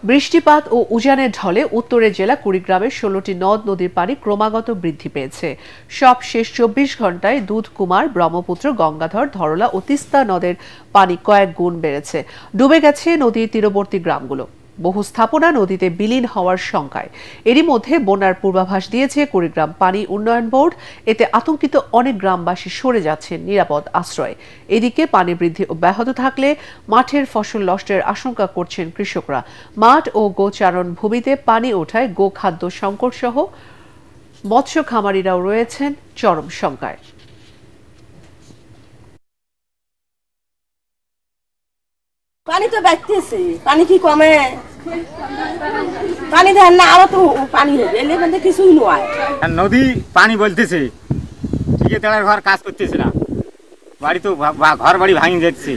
বৃষ্টিপাত ও উজানের ঢলে উত্তরের জেলা কুড়িগ্রামের ১৬টি নদ নদীর পানি ক্রমাগত বৃদ্ধি পেয়েছে। সব শেষ ২৪ ঘন্টায় দুধকুমার, ব্রহ্মপুত্র, গঙ্গাধর, ধরলা ও তিস্তা নদের পানি কয়েক গুণ বেড়েছে। ডুবে গেছে নদীর তীরবর্তী গ্রামগুলো। বহু স্থাপনা নদীতে বিলীন হওয়ার শঙ্কায়। এরই মধ্যে বন্যার পূর্বাভাস দিয়েছে কুড়িগ্রাম পানি উন্নয়ন বোর্ড। এতে আতঙ্কিত অনেক গ্রামবাসী সরে যাচ্ছেন নিরাপদ আশ্রয়ে। এদিকে পানি বৃদ্ধি অব্যাহত থাকলে মাঠের ফসল নষ্টের আশঙ্কা করছেন কৃষকরা। মাঠ ও গোচারণ ভূমিতে পানি ওঠায় গোখাদ্য সংকট সহ মৎস্য খামারিরাও রয়েছেন চরম শঙ্কায়। পানি তো বাড়তেছে, পানি কি কমে? পানি দেন না, আরো তো পানি হবে, এলে মানে কিছুই নয়। নদী পানি বলতেছে, ঠিকাদারের ঘর কাজ করতেছে না, বাড়ি তো ঘর বাড়ি ভাঙে যাচ্ছে।